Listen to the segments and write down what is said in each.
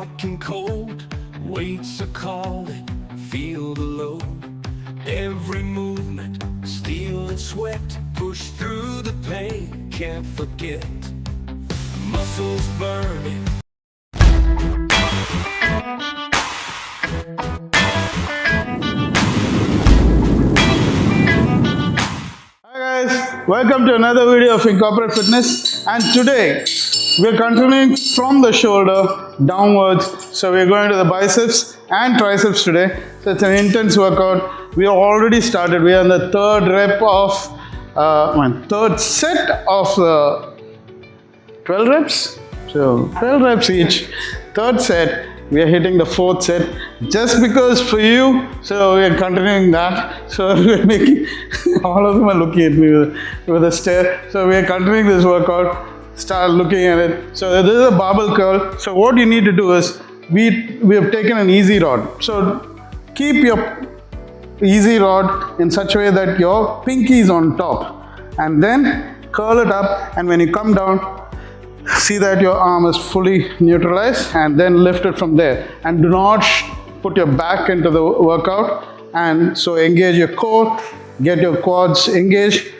hot and cold, weights are calling, feel the load. Every movement, steel and sweat, push through the pain, can't forget. Muscles burning. Hi guys, welcome to another video of Incorporate Fitness, and today we're continuing from the shoulder downwards. So we're going to the biceps and triceps today. So it's an intense workout. We have already started. We are in the third set of the 12 reps. So 12 reps each. Third set. We are hitting the fourth set just because for you. So we are continuing that. So we're making all of them are looking at me with a stare. So we are continuing this workout. Start looking at it. So this is a barbell curl. So what you need to do is we have taken an easy rod. So keep your easy rod in such a way that your pinky is on top, and then curl it up. And when you come down, see that your arm is fully neutralized, and then lift it from there. And do not put your back into the workout. And so engage your core, get your quads engaged,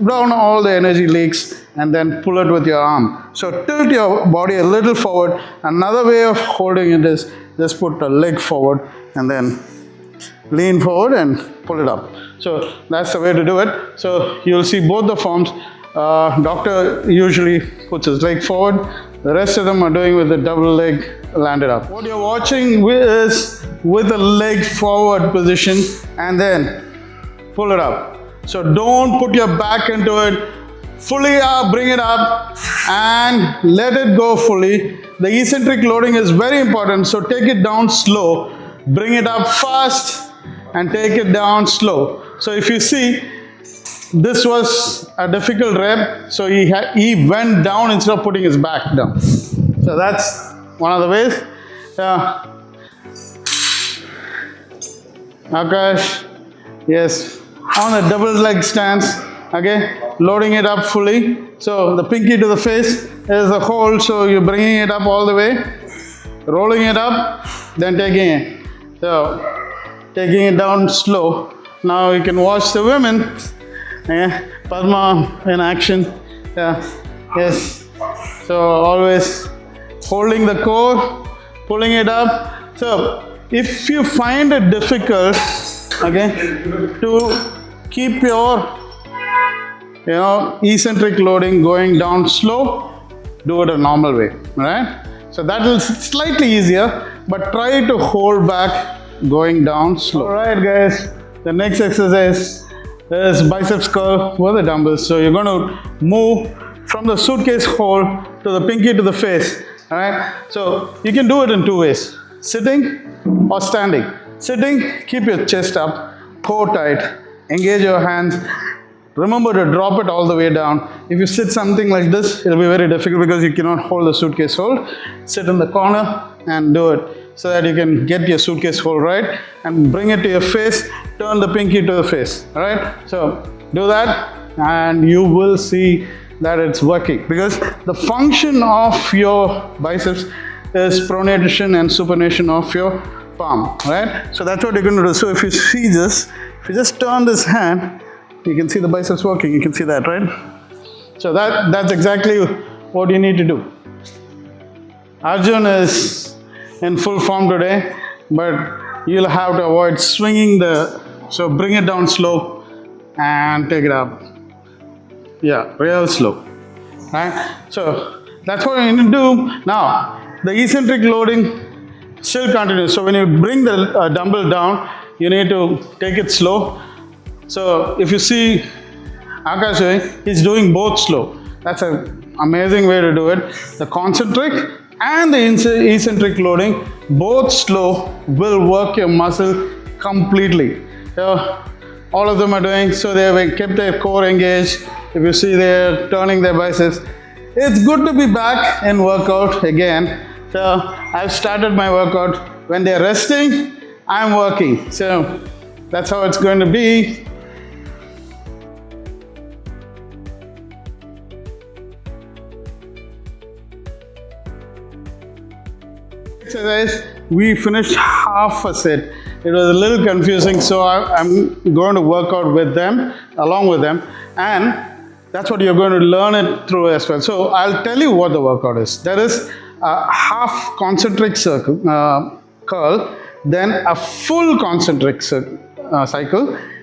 down all the energy leaks, and then pull it with your arm. So tilt your body a little forward. Another way of holding it is just put a leg forward and then lean forward and pull it up. So that's the way to do it. So you'll see both the forms. Doctor usually puts his leg forward. The rest of them are doing with the double leg landed up. What you're watching is with the leg forward position and then pull it up. So don't put your back into it. Fully up, bring it up and let it go fully. The eccentric loading is very important. So take it down slow, bring it up fast and take it down slow. So if you see, this was a difficult rep, so he went down instead of putting his back down. So that's one of the ways. Akash, yes, on a double leg stance, okay, loading it up fully. So the pinky to the face is the hold, so you're bringing it up all the way, rolling it up, then taking it. So taking it down slow. Now you can watch the women. Yeah, Padma in action. Yeah, yes. So always holding the core, pulling it up. So if you find it difficult, okay, to keep your eccentric loading going down slow, do it a normal way. Right? So that will slightly easier, but try to hold back going down slow. Alright guys, the next exercise is biceps curl with the dumbbells. So you're going to move from the suitcase hold to the pinky to the face. Alright, so you can do it in two ways: sitting or standing. Sitting, keep your chest up, core tight, engage your hands. Remember to drop it all the way down. If you sit something like this, it'll be very difficult because you cannot hold the suitcase hold. Sit in the corner and do it so that you can get your suitcase hold right and bring it to your face. Turn the pinky to the face. Alright, so do that and you will see that it's working, because the function of your biceps is pronation and supination of your palm. Right, so that's what you're going to do. So if you see this, if you just turn this hand, you can see the biceps working. You can see that, right? So that's exactly what you need to do. Arjun is in full form today, but you'll have to avoid swinging so bring it down slow and take it up. Yeah, real slow. Right? So that's what you need to do. Now, the eccentric loading still continues. So when you bring the dumbbell down, you need to take it slow. So if you see Akash doing, he's doing both slow. That's an amazing way to do it. The concentric and the eccentric loading, both slow, will work your muscle completely. So all of them are doing, so they have kept their core engaged. If you see they're turning their biceps. It's good to be back in workout again. So I've started my workout. When they're resting, I'm working. So that's how it's going to be. Exercise, we finished half a set. It was a little confusing, so I'm going to work out with them, along with them, and that's what you're going to learn it through as well. So I'll tell you what the workout is. There is a half concentric circle curl, then a full concentric cycle,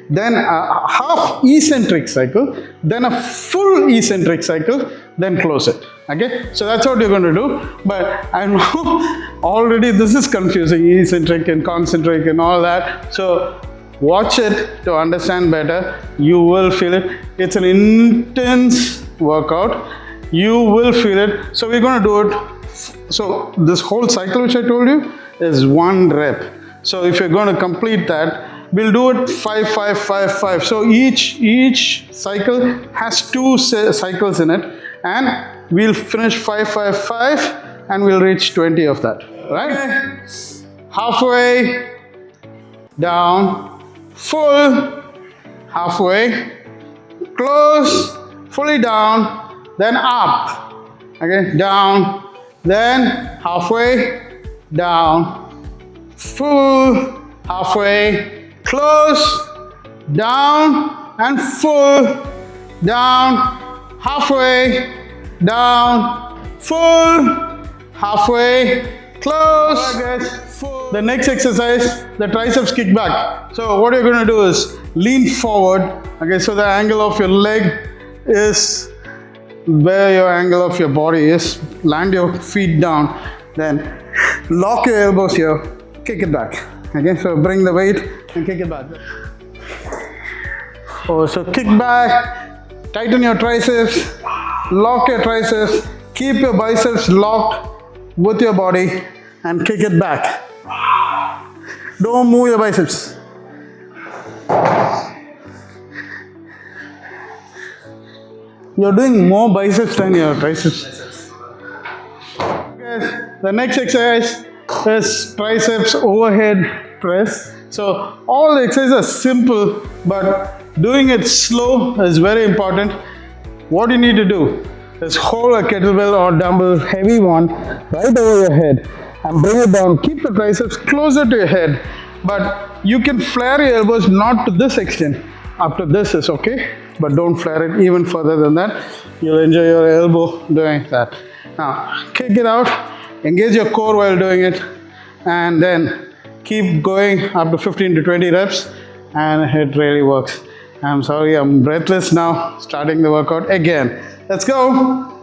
then a half eccentric cycle, then a full eccentric cycle, then close it. Okay, so that's what you're going to do. But I know already this is confusing, eccentric and concentric and all that. So watch it to understand better. You will feel it. It's an intense workout. You will feel it. So we're going to do it. So this whole cycle which I told you is 1 rep. So if you're going to complete that, we'll do it 5, 5, 5, 5. So each cycle has 2 cycles in it, and we'll finish 5, 5, 5, and we'll reach 20 of that. Right? Halfway down, full, halfway, close, fully down, then up. Okay, down, then halfway, down, full, halfway, close, down, and full, down, halfway, down, full, halfway, close. Right, guys. The next exercise, the triceps kickback. So what you're going to do is lean forward. Okay, so the angle of your leg is where your angle of your body is. Land your feet down, then lock your elbows here, kick it back. Okay, so bring the weight and kick it back. Oh, so kick back, tighten your triceps, lock your triceps, keep your biceps locked with your body and kick it back. Don't move your biceps. You're doing more biceps than your triceps. Okay, the next exercise is triceps overhead press. So all the exercises are simple, but doing it slow is very important. What you need to do is hold a kettlebell or dumbbell, heavy one, right over your head and bring it down. Keep the triceps closer to your head, but you can flare your elbows not to this extent. Up to this is okay, but don't flare it even further than that. You'll enjoy your elbow doing that. Now kick it out, engage your core while doing it, and then keep going up to 15 to 20 reps, and it really works. I'm sorry, I'm breathless now, starting the workout again. Let's go.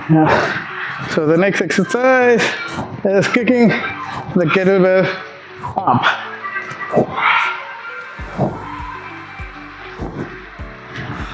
Yeah. So the next exercise is kicking the kettlebell up.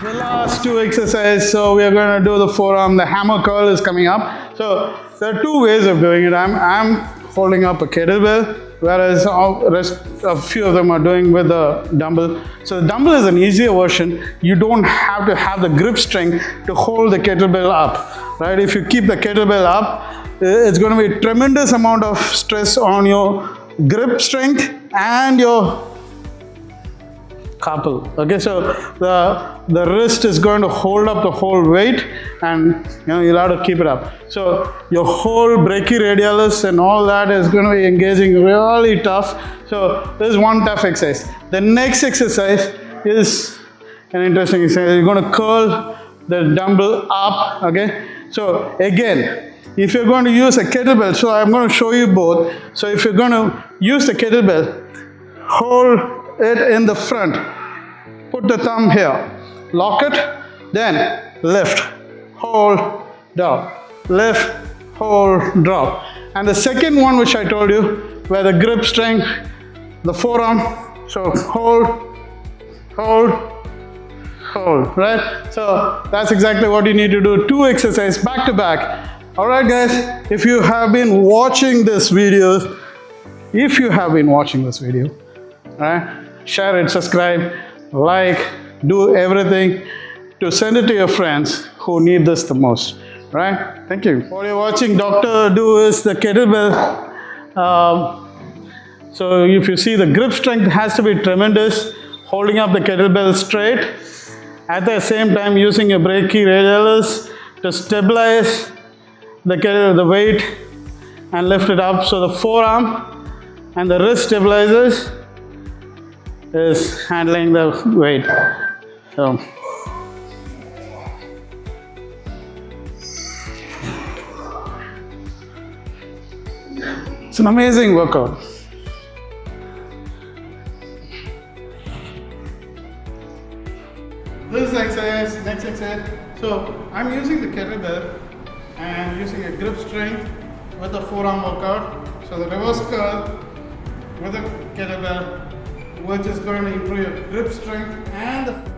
The last 2 exercises, so we are going to do the forearm. The hammer curl is coming up. So there are 2 ways of doing it. I'm holding up a kettlebell, whereas a few of them are doing with the dumbbell. So the dumbbell is an easier version. You don't have to have the grip strength to hold the kettlebell up, right? If you keep the kettlebell up, it's going to be a tremendous amount of stress on your grip strength and your carpal. Okay, so the wrist is going to hold up the whole weight, and you'll have to keep it up. So your whole brachyradialis and all that is going to be engaging really tough. So this is one tough exercise. The next exercise is an interesting exercise. You're going to curl the dumbbell up. Okay, so again, if you're going to use a kettlebell, so I'm going to show you both. So if you're going to use the kettlebell, hold it in the front, put the thumb here, lock it, then lift, hold, drop, lift, hold, drop. And the second one which I told you, where the grip strength, the forearm, so hold, hold, hold, right? So that's exactly what you need to do, 2 exercises back to back. All right guys, if you have been watching this video, right, share it, subscribe, like, do everything to send it to your friends who need this the most, right? Thank you. What you're watching Doctor do is the kettlebell. So if you see, the grip strength has to be tremendous, holding up the kettlebell straight, at the same time using your brachyradialis to stabilize the weight and lift it up. So the forearm and the wrist stabilizers is handling the weight. So it's an amazing workout. This is exercise, next exercise. So I'm using the kettlebell and using a grip strength with the forearm workout. So the reverse curl with the kettlebell, which is going to improve your grip strength and the